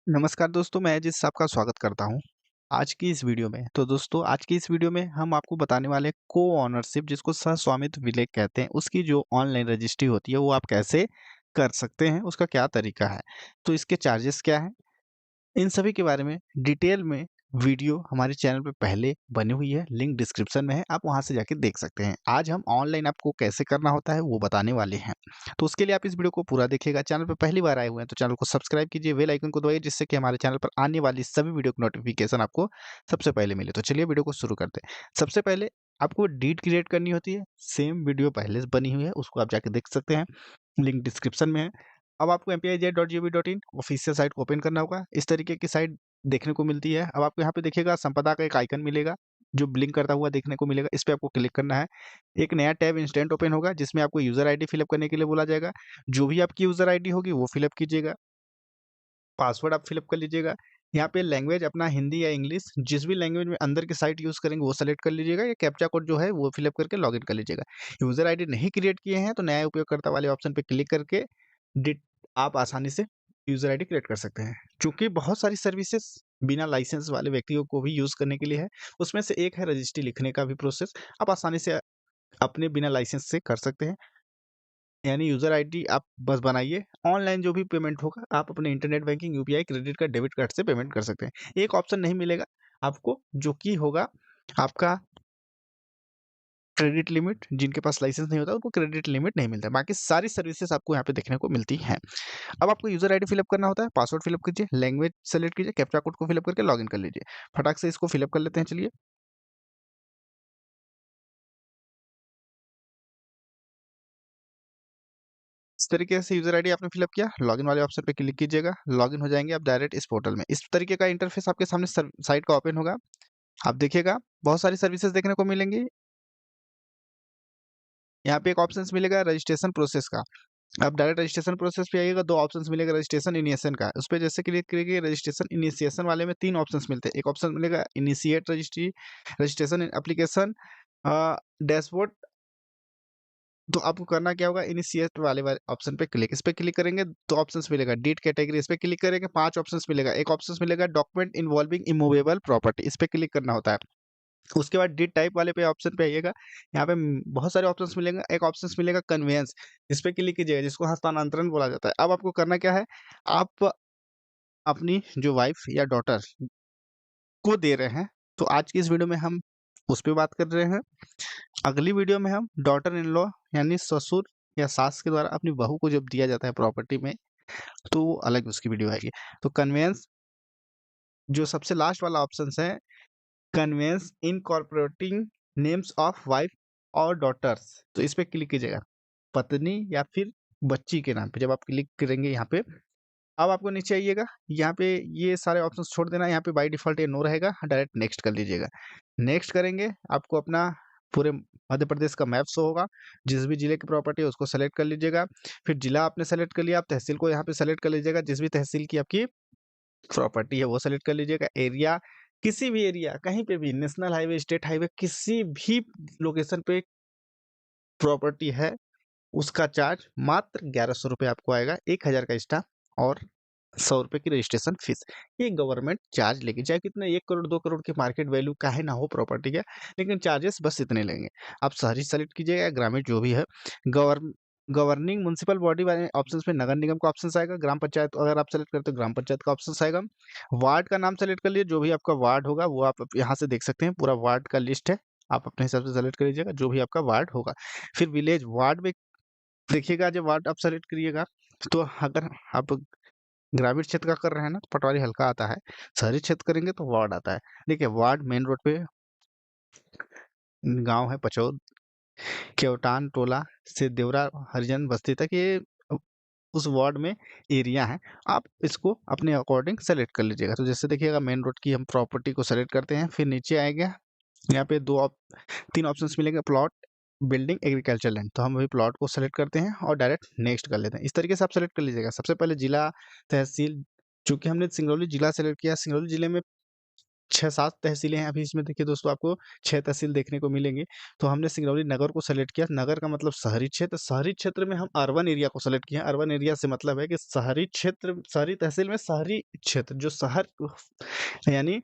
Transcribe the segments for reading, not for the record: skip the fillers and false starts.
नमस्कार दोस्तों, मैं जिस आपका स्वागत करता हूँ आज की इस वीडियो में। तो दोस्तों आज की इस वीडियो में हम आपको बताने वाले को-ओनरशिप जिसको सह-स्वामित्व विलेख कहते हैं, उसकी जो ऑनलाइन रजिस्ट्री होती है वो आप कैसे कर सकते हैं, उसका क्या तरीका है। तो इसके चार्जेस क्या हैं? इन सभी के बारे में डिटेल में वीडियो हमारे चैनल पे पहले बनी हुई है, लिंक डिस्क्रिप्शन में है, आप वहां से जाके देख सकते हैं। आज हम ऑनलाइन आपको कैसे करना होता है वो बताने वाले हैं। तो उसके लिए आप इस वीडियो को पूरा देखिएगा। चैनल पे पहली बार आए हुए हैं तो चैनल को सब्सक्राइब कीजिए, बेल आइकन को दबाइए जिससे कि हमारे चैनल पर आने वाली सभी वीडियो की नोटिफिकेशन आपको सबसे पहले मिले। तो चलिए वीडियो को शुरू करते हैं। सबसे पहले आपको डीड क्रिएट करनी होती है, सेम वीडियो पहले से बनी हुई है, उसको आप जाके देख सकते हैं, लिंक डिस्क्रिप्शन में है। अब आपको mpij.gov.in ऑफिशियल साइट को ओपन करना होगा। इस तरीके की साइट देखने को मिलती है। अब आपको यहाँ पे देखिएगा संपदा का एक आइकन मिलेगा, जो ब्लिंक करता हुआ देखने को मिलेगा। इस पे आपको क्लिक करना है। एक नया टैब इंस्टेंट ओपन होगा जिसमें आपको यूज़र आईडी फिलअप करने के लिए बोला जाएगा। जो भी आपकी यूज़र आईडी होगी वो फिलअप कीजिएगा। पासवर्ड आप फिलअप कर लीजिएगा। यहाँ पे लैंग्वेज अपना हिंदी या इंग्लिश जिस भी लैंग्वेज में अंदर की साइट यूज़ करेंगे वो सेलेक्ट कर लीजिएगा। या कैप्चा कोड जो है वो फिलअप करके लॉगिन कर लीजिएगा। यूज़र आईडी नहीं क्रिएट किए हैं तो नया उपयोगकर्ता वाले ऑप्शन पे क्लिक करके डिट आप आसानी से यूज़र आईडी क्रिएट कर सकते हैं। चूँकि बहुत सारी सर्विसेज़ बिना लाइसेंस वाले व्यक्तियों को भी यूज़ करने के लिए है। उसमें से एक है रजिस्ट्री लिखने का भी प्रोसेस। आप आसानी से अपने बिना लाइसेंस से कर सकते हैं। यानी यूज़र आईडी आप बस बनाइए, ऑनलाइन जो भी पेमेंट होगा आप अपने internet banking, UPI, credit card, debit card से पेमेंट कर सकते हैं। एक ऑप्शन नहीं मिलेगा आपको जो कि होगा आपका क्रेडिट लिमिट। जिनके पास लाइसेंस नहीं होता उनको क्रेडिट लिमिट नहीं मिलता है। बाकी सारी सर्विसेज़ आपको यहाँ पे देखने को मिलती हैं। अब आपको यूज़र आईडी फिलअप करना होता है, पासवर्ड फिलअप कीजिए, लैंग्वेज सेलेक्ट कीजिए, कैप्चा कोड को फिलअप करके लॉगिन कर लीजिए। फटाक से इसको फिलअप कर लेते हैं चलिए। इस तरीके से यूज़र आईडी आपने फिलअप किया, लॉगिन वाले ऑप्शन पे क्लिक कीजिएगा, लॉगिन हो जाएँगे आप डायरेक्ट इस पोर्टल में। इस तरीके का इंटरफेस आपके सामने साइट का ओपन होगा। आप देखिएगा बहुत सारी सर्विसेज़ देखने को मिलेंगी। यहाँ पे एक ऑप्शंस मिलेगा रजिस्ट्रेशन प्रोसेस का। आप डायरेक्ट रजिस्ट्रेशन प्रोसेस पे आइएगा, 2 ऑप्शंस मिलेगा रजिस्ट्रेशन इनिशिएशन का। उस पे जैसे क्लिक करिएगा रजिस्ट्रेशन इनिशिएशन वाले में 3 ऑप्शंस मिलते हैं। एक ऑप्शन मिलेगा इनिशिएट रजिस्ट्रेशन एप्लीकेशन डैशबोर्ड। तो आपको करना क्या होगा, इनिशिएट वाले ऑप्शन पे क्लिक, इस पे क्लिक करेंगे 2 ऑप्शंस मिलेगा डीड कैटेगरी, इस पे क्लिक करेंगे 5 ऑप्शंस मिलेगा। एक ऑप्शंस मिलेगा डॉक्यूमेंट इन्वॉल्विंग इमूवेबल प्रॉपर्टी, इस पे क्लिक करना होता है। उसके बाद डीड टाइप वाले पे ऑप्शन पे आइएगा। यहाँ पे बहुत सारे ऑप्शंस मिलेंगे। एक ऑप्शंस मिलेगा कन्वेंस, इस पे क्लिक कीजिएगा जिसको हस्तांतरण बोला जाता है। अब आपको करना क्या है, आप अपनी जो वाइफ या डॉटर को दे रहे हैं, तो आज की इस वीडियो में हम उस पे बात कर रहे हैं। अगली वीडियो में हम डॉटर इन लॉ यानी ससुर या सास के द्वारा अपनी बहू को जब दिया जाता है प्रॉपर्टी में, तो वो अलग उसकी वीडियो आएगी। तो कन्वेंस जो सबसे लास्ट वाला ऑप्शंस है, conveyance incorporating names of wife और डॉटर्स, तो इस पे क्लिक कीजिएगा। पत्नी या फिर बच्ची के नाम पे जब आप क्लिक करेंगे यहाँ पे, अब आपको नीचे आइएगा, यहाँ पे ये सारे ऑप्शंस छोड़ देना। यहाँ पे बाय डिफ़ॉल्ट ये नो रहेगा, डायरेक्ट नेक्स्ट कर लीजिएगा। नेक्स्ट करेंगे, आपको अपना पूरे मध्य प्रदेश का मैप शो होगा। जिस भी जिले की प्रॉपर्टी है उसको सेलेक्ट कर लीजिएगा। फिर जिला आपने सेलेक्ट कर लिया, आप तहसील को यहाँ पे सेलेक्ट कर लीजिएगा। जिस भी तहसील की आपकी प्रॉपर्टी है वो सेलेक्ट कर लीजिएगा। एरिया, किसी भी एरिया, कहीं पे भी नेशनल हाईवे, स्टेट हाईवे, किसी भी लोकेशन पे प्रॉपर्टी है, उसका चार्ज मात्र ₹1100 आपको आएगा, 1000 का स्टाम्प और ₹100 की रजिस्ट्रेशन फीस। ये गवर्नमेंट चार्ज लेगी, चाहे कितने 1 करोड़ 2 करोड़ की मार्केट वैल्यू काहे ना हो प्रॉपर्टी का, लेकिन चार्जेस बस इतने लेंगे। आप शहरी सेलेक्ट कीजिएगा या ग्रामीण जो भी है। गवर्न गवर्निंग म्युनिसिपल बॉडी वाले ऑप्शंस में नगर निगम का ऑप्शंस आएगा। ग्राम पंचायत अगर आप सेलेक्ट करते हो ग्राम पंचायत का ऑप्शंस आएगा। वार्ड का नाम सेलेक्ट कर लीजिए, जो भी आपका वार्ड होगा वो आप यहाँ से देख सकते हैं, पूरा वार्ड का लिस्ट है। आप अपने हिसाब से सेलेक्ट कर लीजिएगा जो भी आपका वार्ड होगा। फिर विलेज वार्ड में देखिएगा, जब वार्ड आप सेलेक्ट करिएगा तो अगर आप ग्रामीण क्षेत्र का कर रहे हैं ना तो पटवारी हल्का आता है, शहरी क्षेत्र करेंगे तो वार्ड आता है। देखिए वार्ड मेन रोड पे गांव है पचौद, केवटान टोला से देवरा हरिजन बस्ती तक, ये अ, उस वार्ड में एरिया है। आप इसको अपने अकॉर्डिंग सेलेक्ट कर लीजिएगा। तो जैसे देखिएगा मेन रोड की हम प्रॉपर्टी को सेलेक्ट करते हैं, फिर नीचे आएगा, यहाँ पे 3 ऑप्शंस मिलेंगे, प्लॉट, बिल्डिंग, एग्रीकल्चर लैंड। तो हम वही प्लॉट को सेलेक्ट करते हैं और डायरेक्ट नेक्स्ट कर लेते हैं। इस तरीके से आप सेलेक्ट कर लीजिएगा। सबसे पहले जिला, तहसील, चूँकि हमने सिंगरौली जिला सेलेक्ट किया, सिंगरौली जिले में 6-7 तहसीलें हैं। अभी इसमें देखिए दोस्तों आपको 6 तहसील देखने को मिलेंगी। तो हमने सिंगरौली नगर को सेलेक्ट किया, नगर का मतलब शहरी क्षेत्र में हम अर्बन एरिया को सेलेक्ट किए हैं। अर्बन एरिया से मतलब है कि शहरी क्षेत्र, शहरी तहसील में शहरी क्षेत्र जो शहर यानी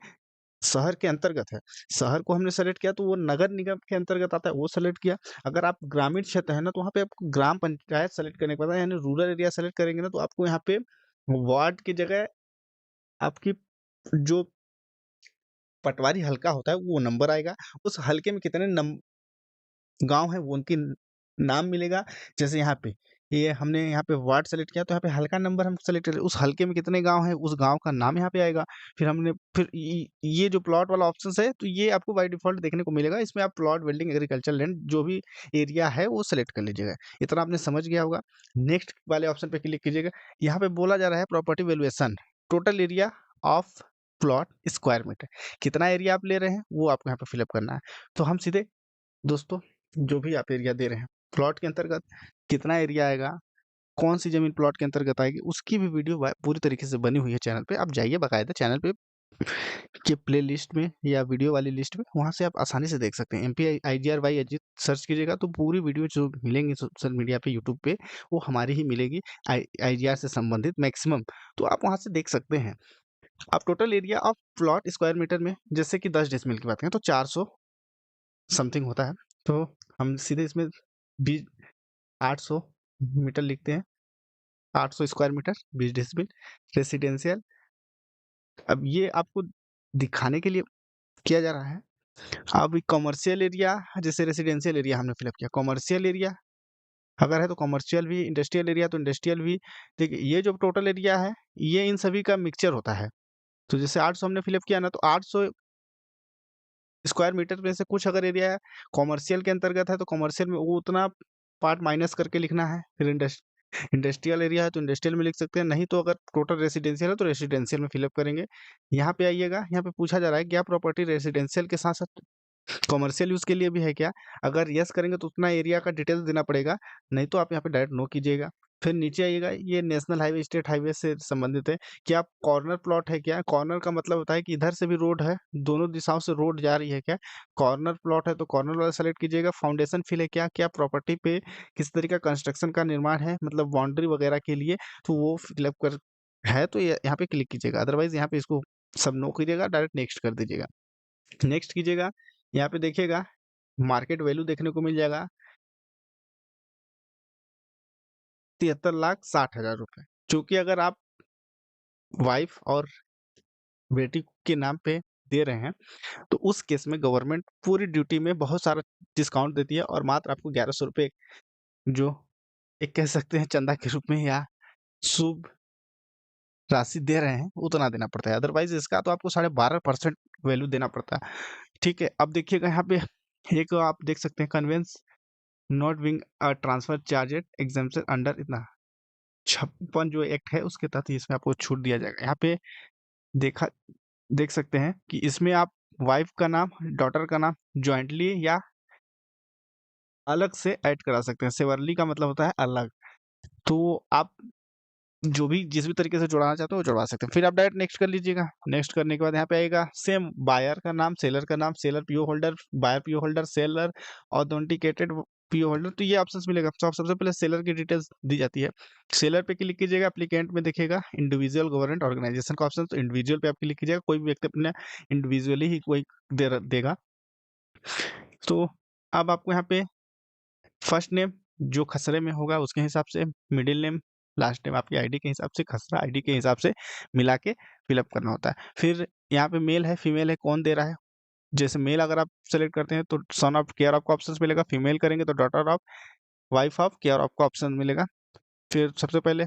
शहर के अंतर्गत है। शहर को हमने सेलेक्ट किया तो वो नगर निगम के अंतर्गत आता है, वो सेलेक्ट किया। अगर आप ग्रामीण क्षेत्र है ना, तो वहाँ पे आपको ग्राम पंचायत सेलेक्ट करने के बाद यानी रूरल एरिया सेलेक्ट करेंगे ना, तो आपको यहाँ पे वार्ड की जगह आपकी जो पटवारी हल्का होता है वो नंबर आएगा। उस हल्के में कितने गाँव हैं वो उनकी नाम मिलेगा। जैसे यहाँ पे ये हमने यहाँ पे वार्ड सेलेक्ट किया, तो यहाँ पे हल्का नंबर हम सेलेक्ट करें, उस हल्के में कितने गाँव हैं उस गाँव का नाम यहाँ पे आएगा। फिर ये जो प्लॉट वाला ऑप्शंस है, तो ये आपको बाय डिफ़ॉल्ट देखने को मिलेगा। इसमें आप प्लॉट, बिल्डिंग, एग्रीकल्चर लैंड जो भी एरिया है वो सेलेक्ट कर लीजिएगा। इतना आपने समझ गया होगा। नेक्स्ट वाले ऑप्शन पे क्लिक कीजिएगा। यहाँ पे बोला जा रहा है property valuation, total area of plot square metre. कितना एरिया आप ले रहे हैं वो आपको यहाँ पे फिल अप करना है। तो हम सीधे दोस्तों जो भी आप एरिया दे रहे हैं, प्लॉट के अंतर्गत कितना एरिया आएगा, कौन-सी ज़मीन प्लॉट के अंतर्गत आएगी, उसकी भी वीडियो पूरी तरीके से बनी हुई है चैनल पे। आप जाइए बाकायदा चैनल पे के प्लेलिस्ट में या वीडियो वाली लिस्ट में, वहाँ से आप आसानी से देख सकते हैं। एमपी आईजीआरवाई अजीत सर्च कीजिएगा तो पूरी वीडियो जो मिलेंगी सोशल मीडिया पे, यूट्यूब पे, वो हमारी ही मिलेगी आईजीआर से संबंधित मैक्सिमम। तो आप वहाँ से देख सकते हैं। आप total area of plot square metre में जैसे कि 10 डेसिमल की बात करें तो 400 समथिंग होता है। तो हम सीधे इसमें बी 800 मीटर लिखते हैं, 800 स्क्वायर मीटर 20 डेसिबल रेसिडेंशियल। अब ये आपको दिखाने के लिए किया जा रहा है। अब कमर्शियल एरिया, जैसे रेसिडेंशियल एरिया हमने फिलअप किया, कमर्शियल एरिया अगर है तो कमर्शियल भी, इंडस्ट्रियल एरिया तो इंडस्ट्रियल भी। देखिए ये जो टोटल एरिया है, ये इन सभी का मिक्सचर होता है। तो जैसे 800 हमने फिलअप किया ना, तो 800 स्क्वायर मीटर में से कुछ अगर एरिया कॉमर्शियल के अंतर्गत है, तो कॉमर्शियल में वो उतना पार्ट माइनस करके लिखना है। फिर इंडस्ट्रियल एरिया है तो इंडस्ट्रियल में लिख सकते हैं, नहीं तो अगर टोटल रेसिडेंशियल है तो रेसिडेंशियल में फिलअप करेंगे। यहाँ पे आइएगा, यहाँ पे पूछा जा रहा है क्या प्रॉपर्टी रेसिडेंशियल के साथ साथ कॉमर्शियल यूज के लिए भी है क्या। अगर यस करेंगे तो उतना एरिया का डिटेल्स देना पड़ेगा, नहीं तो आप यहाँ पे डायरेक्ट नो कीजिएगा। फिर नीचे आइएगा, ये नेशनल हाईवे, स्टेट हाईवे से संबंधित है। क्या कॉर्नर प्लॉट है क्या। कॉर्नर का मतलब होता है कि इधर से भी रोड है, दोनों दिशाओं से रोड जा रही है क्या। कॉर्नर प्लॉट है तो कॉर्नर वाला सेलेक्ट कीजिएगा। फाउंडेशन फिल है क्या, क्या प्रॉपर्टी पे किस तरीके का कंस्ट्रक्शन का निर्माण है, मतलब बाउंड्री वगैरह के लिए, तो वो फिलअप कर है तो यहाँ पे क्लिक कीजिएगा। अदरवाइज यहाँ पे इसको सब नो कीजिएगा, डायरेक्ट नेक्स्ट कर दीजिएगा। नेक्स्ट कीजिएगा, यहाँ पे देखिएगा मार्केट वैल्यू देखने को मिल जाएगा 73,60,000 रुपए। चूंकि अगर आप वाइफ और बेटी के नाम पे दे रहे हैं, तो उस केस में गवर्नमेंट पूरी ड्यूटी में बहुत सारा डिस्काउंट देती है और मात्र आपको 1100 रुपये जो एक कह सकते हैं चंदा के रूप में या शुभ राशि दे रहे हैं, उतना देना पड़ता है। अदरवाइज इसका तो आपको 12.5% वैल्यू देना पड़ता है। ठीक है, अब देखिएगा यहाँ पे एक आप देख सकते हैं conveyance not being transfer charged exemption under इतना 56 जो एक्ट है उसके तहत इसमें आपको छूट दिया जाएगा। यहाँ पे देखा देख सकते हैं कि इसमें आप वाइफ का नाम, डॉटर का नाम जॉइंटली या अलग से ऐड करा सकते हैं। सेवरली का मतलब होता है अलग। तो आप जो भी जिस भी तरीके से जुड़ाना चाहते हो वो जुड़वा सकते हैं। फिर आप डायरेक्ट नेक्स्ट कर लीजिएगा। नेक्स्ट करने के बाद यहाँ पे आएगा सेम बायर का नाम, सेलर का नाम, seller PO holder, buyer PO holder, seller authenticated PO holder, तो ये ऑप्शंस मिलेगा। तो आप सबसे पहले सेलर की डिटेल्स दी जाती है। सेलर पे क्लिक कीजिएगा, एप्लीकेंट में देखिएगा इंडिविजुअल गवर्नमेंट ऑर्गेनाइजेशन का ऑप्शन, तो इंडिविजुअल पे आप क्लिक कीजिएगा। कोई भी व्यक्ति अपने इंडिविजुअली ही कोई देगा। तो अब आपको यहाँ पे फर्स्ट नेम जो खसरे में होगा उसके हिसाब से, मिडिल नेम, लास्ट नेम आपकी आईडी के हिसाब से, खसरा आईडी के हिसाब से मिला के फिलअप करना होता है। फिर यहाँ पे मेल है, फीमेल है, कौन दे रहा है। जैसे मेल अगर आप सेलेक्ट करते हैं तो सन ऑफ केयर ऑफ का ऑप्शन मिलेगा, फीमेल करेंगे तो daughter of, wife of care of का ऑप्शन मिलेगा। फिर सबसे पहले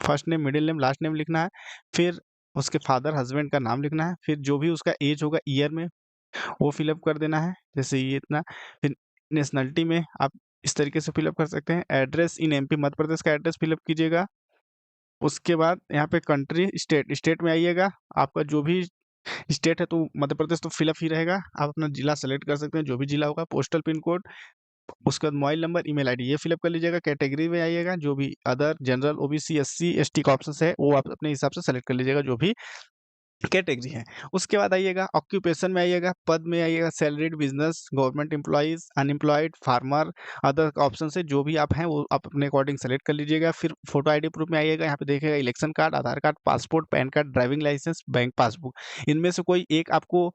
first name, middle name, last name लिखना है। फिर उसके फादर हस्बैंड का नाम लिखना है। फिर जो भी उसका एज होगा ईयर में वो फिलअप कर देना है, जैसे ये इतना। फिर नेशनलिटी में आप इस तरीके से फिलअप कर सकते हैं। Address in MP Madhya Pradesh का एड्रेस फिलअप कीजिएगा। उसके बाद यहाँ पे कंट्री, स्टेट, स्टेट में आइएगा। आपका जो भी स्टेट है तो मध्य प्रदेश तो फिलअप ही रहेगा। आप अपना जिला सेलेक्ट कर सकते हैं, जो भी जिला होगा। पोस्टल पिन कोड, उसके बाद मोबाइल नंबर, ईमेल आईडी, ये फिलअप कर लीजिएगा। कैटेगरी में आइएगा, जो भी other, general, OBC, SC, ST का ऑप्शन है वो आप अपने हिसाब से सेलेक्ट कर लीजिएगा, जो भी कैटेगरी है। उसके बाद आइएगा ऑक्यूपेशन में आइएगा, पद में आइएगा salaried, business, government employees, unemployed, farmer, other option से जो भी आप हैं वो आप अपने अकॉर्डिंग सेलेक्ट कर लीजिएगा। फिर फोटो आईडी प्रूफ में आइएगा, यहाँ पे देखिएगा election card, Aadhaar card, passport, PAN card, driving licence, bank passbook. इनमें से कोई एक आपको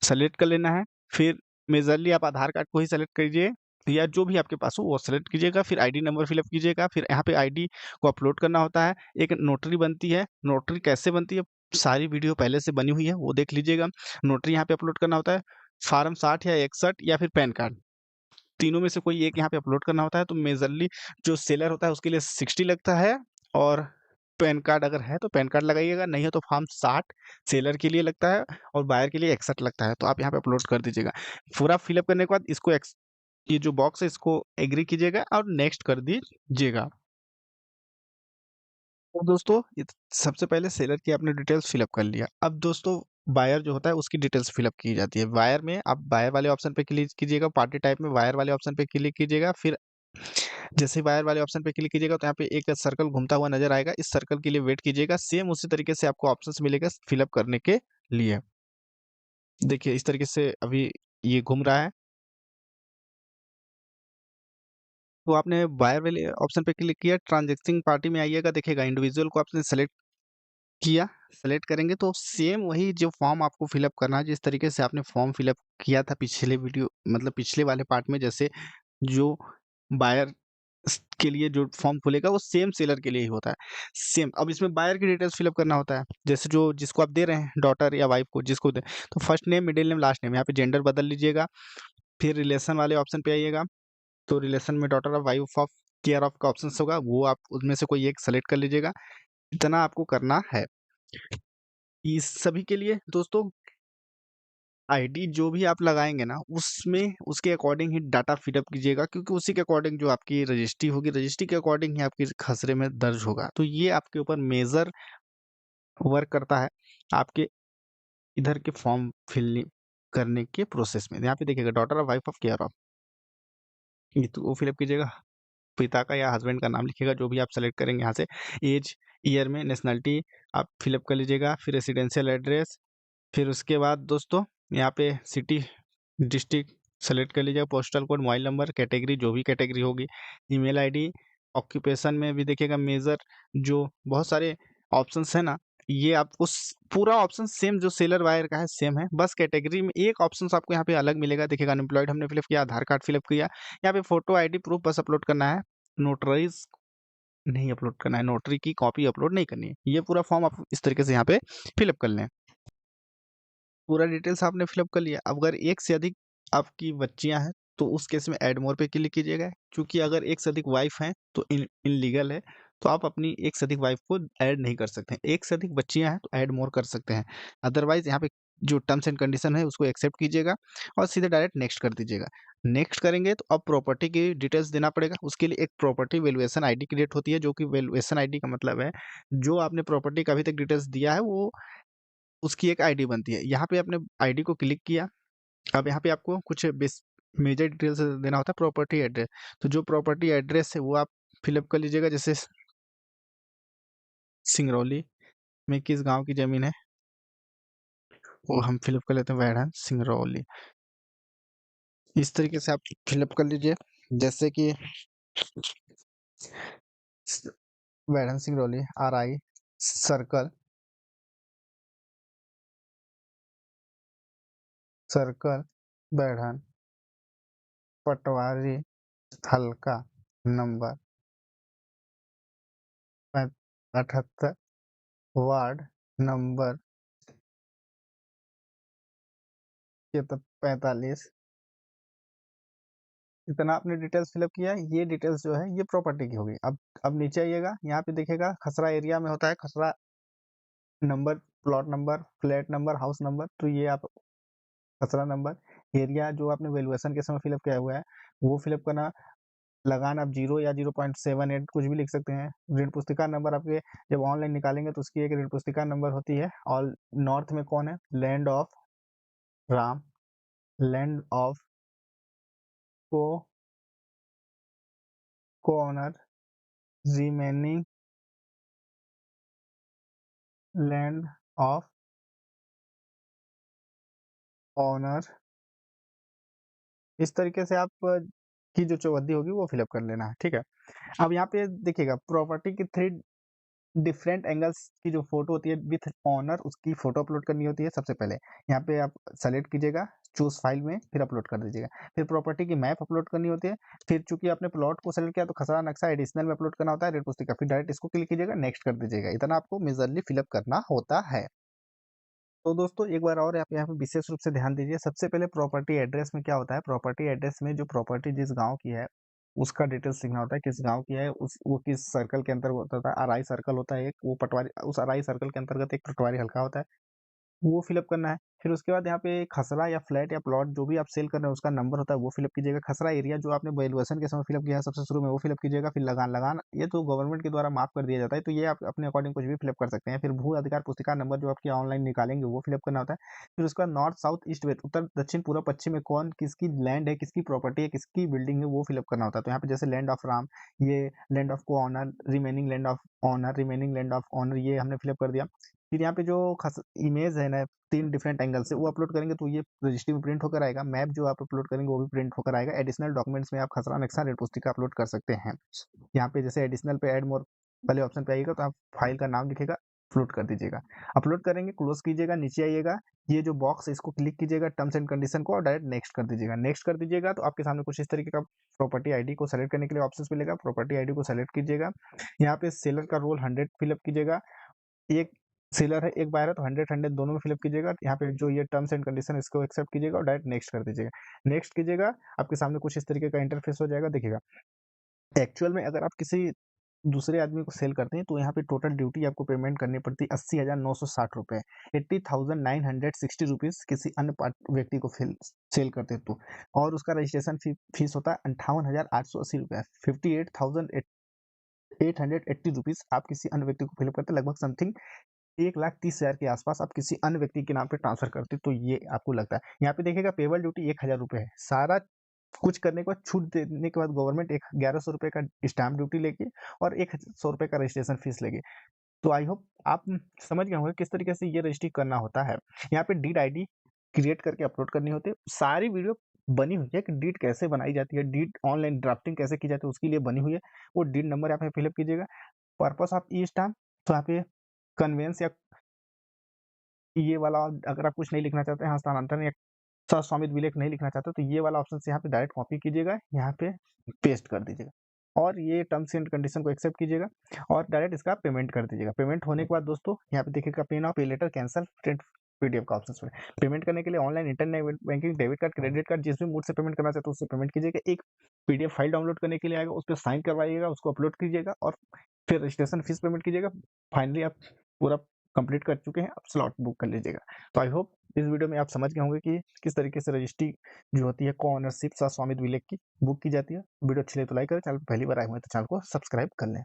सेलेक्ट कर लेना है। फिर मेजरली आप आधार कार्ड को ही सेलेक्ट कीजिए या जो भी आपके पास हो वो सेलेक्ट कीजिएगा। फिर आईडी नंबर फिलअप कीजिएगा। फिर यहाँ पे आईडी को अपलोड करना होता है। एक नोटरी बनती है। नोटरी कैसे बनती है, सारी वीडियो पहले से बनी हुई है, वो देख लीजिएगा। नोटरी यहाँ पे अपलोड करना होता है। फार्म 60 या 61 या फिर पैन कार्ड, तीनों में से कोई एक यहाँ पे अपलोड करना होता है। तो मेजरली जो सेलर होता है उसके लिए 60 लगता है, और पैन कार्ड अगर है तो पैन कार्ड लगाइएगा, नहीं है तो फॉर्म 60 सेलर के लिए लगता है और बायर के लिए 61 लगता है। तो आप यहाँ पे अपलोड कर दीजिएगा। पूरा फिलअप करने के बाद इसको ये जो बॉक्स है इसको एग्री कीजिएगा और नेक्स्ट कर दीजिएगा। तो दोस्तों सबसे पहले सेलर की आपने डिटेल्स फिलअप कर लिया। अब दोस्तों बायर जो होता है उसकी डिटेल्स फिलअप की जाती है। बायर में आप बायर वाले ऑप्शन पे क्लिक कीजिएगा, पार्टी टाइप में बायर वाले ऑप्शन पे क्लिक कीजिएगा। फिर जैसे ही बायर वाले ऑप्शन पे क्लिक कीजिएगा तो यहाँ पे एक सर्कल घूमता हुआ नजर आएगा, इस सर्कल के लिए वेट कीजिएगा। सेम उसी तरीके से आपको ऑप्शंस मिलेगा फिलअप करने के लिए। देखिए इस तरीके से अभी ये घूम रहा है। तो आपने बायर वाले ऑप्शन पे क्लिक किया, ट्रांजैक्टिंग पार्टी में आइएगा, देखिएगा इंडिविजुअल को आपने सेलेक्ट किया। सेलेक्ट करेंगे तो सेम वही जो फॉर्म आपको फिलअप करना है, जिस तरीके से आपने फॉर्म फिलअप किया था पिछले वीडियो मतलब पिछले वाले पार्ट में, जैसे जो बायर के लिए जो फॉर्म खुलेगा वो सेम सेलर के लिए ही होता है। सेम अब इसमें बायर की डिटेल्स फिलअप करना होता है, जैसे जो जिसको आप दे रहे हैं डॉटर या वाइफ को जिसको दे, तो first name, middle name, last name, यहाँ पे जेंडर बदल लीजिएगा। फिर रिलेशन वाले ऑप्शन पे आइएगा, तो रिलेशन में daughter of, wife of, care of का ऑप्शन होगा, वो आप उसमें से कोई एक सेलेक्ट कर लीजिएगा। इतना आपको करना है। इस सभी के लिए दोस्तों आईडी जो भी आप लगाएँगे ना, उसमें उसके अकॉर्डिंग ही डाटा फीड अप कीजिएगा, क्योंकि उसी के अकॉर्डिंग जो आपकी रजिस्ट्री होगी, रजिस्ट्री के अकॉर्डिंग ही आपके खसरे में दर्ज होगा। तो ये आपके ऊपर मेजर वर्क करता है, आपके इधर के फॉर्म फिल करने के प्रोसेस में। यहाँ पे देखिएगा daughter of, wife of, care of, ये तो वो फिल अप कीजिएगा। पिता का या हस्बैंड का नाम लिखिएगा, जो भी आप सेलेक्ट करेंगे यहाँ से। ऐज, ईयर में, नेशनैलिटी आप फिल अप कर लीजिएगा। फिर रेजिडेंशियल एड्रेस, फिर उसके बाद दोस्तों यहाँ पे सिटी, डिस्ट्रिक्ट सेलेक्ट कर लीजिएगा, postal code, mobile number, category जो भी कैटेगरी होगी, ईमेल आईडी। ऑक्यूपेशन में भी देखिएगा मेजर जो बहुत सारे ऑप्शंस है ना, ये आपको पूरा ऑप्शन सेम जो सेलर वायर का है सेम है, बस कैटेगरी में एक ऑप्शन आपको यहाँ पे अलग मिलेगा। देखिएगा अनएम्प्लॉयड हमने फिलअप किया, आधार कार्ड फिलअप किया, यहाँ पे फोटो आईडी प्रूफ बस अपलोड करना है। नोटराइज नहीं अपलोड करना है, नोटरी की कॉपी अपलोड नहीं करनी है। ये पूरा फॉर्म आप इस तरीके से यहाँ पे फिलअप कर लें। पूरा डिटेल्स आपने फिलअप कर लिया। अब अगर एक से अधिक आपकी बच्चियां हैं तो उस केस में ऐड मोर पे क्लिक कीजिएगा, क्योंकि अगर एक से अधिक वाइफ हैं तो इनलीगल है, तो आप अपनी एक से अधिक वाइफ को ऐड नहीं कर सकते हैं। एक से अधिक बच्चियां हैं तो ऐड मोर कर सकते हैं। अदरवाइज यहाँ पे जो टर्म्स एंड कंडीशन है उसको एक्सेप्ट कीजिएगा और सीधे डायरेक्ट नेक्स्ट कर दीजिएगा। नेक्स्ट करेंगे तो अब प्रॉपर्टी की डिटेल्स देना पड़ेगा। उसके लिए एक प्रॉपर्टी वैल्यूएशन आईडी क्रिएट होती है, जो कि वैल्यूएशन आईडी का मतलब है जो आपने प्रॉपर्टी का अभी तक डिटेल्स दिया है वो उसकी एक आईडी बनती है। यहाँ पे आपने आईडी को क्लिक किया। अब यहाँ पे आपको कुछ बेस मेजर डिटेल्स देना होता है, प्रॉपर्टी एड्रेस। तो जो प्रॉपर्टी एड्रेस है वो आप फिलअप कर लीजिएगा, जैसे सिंगरौली में किस गांव की जमीन है वो हम फिलअप कर लेते हैं, वैढ़न सिंगरौली। इस तरीके से आप फिलअप कर लीजिए, जैसे कि Waidhan Singrauli, RI circle, circle Waidhan, पटवारी हल्का नंबर 78, वार्ड नंबर 45। इतना आपने डिटेल्स फिलअप किया है। ये डिटेल्स जो है ये प्रॉपर्टी की होगी। अब नीचे आइएगा, यहाँ पे देखिएगा खसरा एरिया में होता है खसरा number, plot number, flat number, house number. तो ये आप खसरा नंबर, एरिया जो आपने वैल्यूएशन के समय फिलअप किया हुआ है वो फिलअप करना। लगान आप 0 या 0.78 कुछ भी लिख सकते हैं। ऋण पुस्तिका नंबर आपके जब ऑनलाइन निकालेंगे तो उसकी एक ऋण पुस्तिका नंबर होती है। और नॉर्थ में कौन है, land of Ram, land of को honour, remaining land of owner, इस तरीके से आप की जो चौहद्दी होगी वो फिलअप कर लेना है, ठीक है। अब यहाँ पे देखिएगा प्रॉपर्टी की 3 डिफरेंट एंगल्स की जो फोटो होती है विथ ऑनर, उसकी फोटो अपलोड करनी होती है सबसे पहले। यहाँ पे आप सेलेक्ट कीजिएगा, चूज फाइल में, फिर अपलोड कर दीजिएगा। फिर प्रॉपर्टी की मैप अपलोड करनी होती है। फिर चूंकि आपने प्लॉट को सेलेक्ट किया तो खसरा नक्शा एडिशनल में अपलोड करना होता है, रेड पुस्तिका। फिर डायरेक्ट इसको क्लिक कीजिएगा, नेक्स्ट कर दीजिएगा। इतना आपको मेजरली फिलअप करना होता है। तो दोस्तों एक बार और आप यहाँ पे विशेष रूप से ध्यान दीजिए। सबसे पहले प्रॉपर्टी एड्रेस में क्या होता है, प्रॉपर्टी एड्रेस में जो प्रॉपर्टी जिस गांव की है उसका डिटेल्स लिखना होता है, किस गांव की है, उस वो किस सर्कल के अंतर्गत होता है। अराई सर्कल होता है एक, वो पटवारी, उस अराई सर्कल के अंतर्गत एक पटवारी हल्का होता है, वो फिलअप करना है। फिर उसके बाद यहाँ पे खसरा या फ्लैट या प्लॉट जो भी आप सेल कर रहे हैं उसका नंबर होता है वो फिलअप कीजिएगा। खसरा एरिया जो आपने वैल्यूएशन के समय फिलअप किया है सबसे शुरू में वो फिलअप कीजिएगा। फिर लगान, लगान ये तो गवर्नमेंट के द्वारा माफ कर दिया जाता है, तो ये आप अपने अकॉर्डिंग कुछ भी फिलअप कर सकते हैं। फिर भू अधिकार पुस्तिका नंबर जो आपके ऑनलाइन निकालेंगे वो फिलअप करना होता है। फिर उसका नॉर्थ साउथ ईस्ट वेस्ट, उत्तर दक्षिण पूर्व पश्चिम में कौन किसकी लैंड है, किसकी प्रॉपर्टी है, किसकी बिल्डिंग है, वो फिलअप करना होता है। तो यहाँ पे जैसे लैंड ऑफ राम, ये लैंड ऑफ को honour, remaining land of owner, remaining land of owner, ये हमने फिलअप कर दिया। फिर यहाँ पे जो इमेज है ना 3 डिफरेंट एंगल से वो अपलोड करेंगे तो ये रजिस्ट्री में प्रिंट होकर आएगा। मैप जो आप अपलोड करेंगे वो भी प्रिंट होकर आएगा। एडिशनल डॉक्यूमेंट्स में आप खसरा नक्शा रेड पुस्तिका अपलोड कर सकते हैं। यहाँ पे जैसे एडिशनल पे ऐड मोर वाले ऑप्शन पे आइएगा तो आप फाइल का नाम लिखेगा, अपलोड कर दीजिएगा। अपलोड करेंगे, क्लोज कीजिएगा, नीचे आइएगा, ये जो बॉक्स है इसको क्लिक कीजिएगा टर्म्स एंड कंडीशन को और डायरेक्ट नेक्स्ट कर दीजिएगा। नेक्स्ट कर दीजिएगा तो आपके सामने कुछ इस तरीके का प्रॉपर्टी आईडी को सेलेक्ट करने के लिए ऑप्शन मिलेगा। प्रॉपर्टी आईडी को सेलेक्ट कीजिएगा, यहाँ पे सेलर का रोल 100 फिलअप कीजिएगा। एक सेलर है, एक बायर है, तो 100 दोनों में फिलअप कीजिएगा। यहाँ पे जो ये टर्म्स एंड कंडीशन इसको एक्सेप्ट कीजिएगा और डायरेक्ट नेक्स्ट कर दीजिएगा। नेक्स्ट कीजिएगा, आपके सामने कुछ इस तरीके का इंटरफेस हो जाएगा। देखिएगा एक्चुअल में अगर आप किसी दूसरे आदमी को सेल करते हैं तो यहाँ पे टोटल ड्यूटी आपको पेमेंट करनी पड़ती है 80,960 रुपए, 80,960 रुपीज किसी अन्य व्यक्ति को सेल करते हैं तो। और उसका रजिस्ट्रेशन फीस होता है 58,880 रुपया, 58,880 रुपीज आप किसी अन्य व्यक्ति को फिलअप करते हैं। लगभग समथिंग 1,30,000 के आसपास आप किसी अन्य व्यक्ति के नाम पे ट्रांसफर करते तो ये आपको लगता है। यहाँ पे देखिएगा पेबल ड्यूटी 1,000 रुपए है। सारा कुछ करने के बाद, छूट देने के बाद गवर्नमेंट एक 1,100 रुपए का स्टाम्प ड्यूटी लेगी और 100 रुपए का रजिस्ट्रेशन फीस लेगी। तो आई होप आप समझ गए होंगे किस तरीके से ये रजिस्ट्री करना होता है। यहाँ पे डीड आईडी क्रिएट करके अपलोड करनी होती है। सारी वीडियो बनी हुई है कि डीड कैसे बनाई जाती है, डीड ऑनलाइन ड्राफ्टिंग कैसे की जाती है उसके लिए बनी हुई है। वो डीड नंबर यहाँ पे फिलअप कीजिएगा। पर्पस ऑफ ई स्टाम्प, तो यहाँ पे कन्वेंस या ये वाला, अगर आप कुछ नहीं लिखना चाहते हैं, हस्तांतरण या स्वामित्व विलेख नहीं लिखना चाहते तो ये वाला ऑप्शन से यहाँ पे डायरेक्ट कॉपी कीजिएगा, यहाँ पे पेस्ट कर दीजिएगा और ये टर्म्स एंड कंडीशन को एक्सेप्ट कीजिएगा और डायरेक्ट इसका पेमेंट कर दीजिएगा। पेमेंट होने के बाद दोस्तों यहाँ पे देखिएगा पे नाउ, पे लेटर, कैंसिल, प्रिंट पीडीएफ का ऑप्शन है। पेमेंट करने के लिए online, internet banking, debit card, credit card, जिस भी मोड से पेमेंट करना चाहते हो उससे पेमेंट कीजिएगा। एक पीडीएफ फाइल डाउनलोड करने के लिए आएगा, उस पर साइन करवाइएगा, उसको अपलोड कीजिएगा और फिर रजिस्ट्रेशन फीस पेमेंट कीजिएगा। फाइनली आप पूरा कंप्लीट कर चुके हैं, आप स्लॉट बुक कर लीजिएगा। तो आई होप इस वीडियो में आप समझ गए होंगे कि किस तरीके से रजिस्ट्री जो होती है को ओनरशिप स्वामित्व विलेख की बुक की जाती है। वीडियो अच्छी लगे तो लाइक करें, चैनल पर पहली बार आए हुए हैं तो चैनल को सब्सक्राइब कर लें।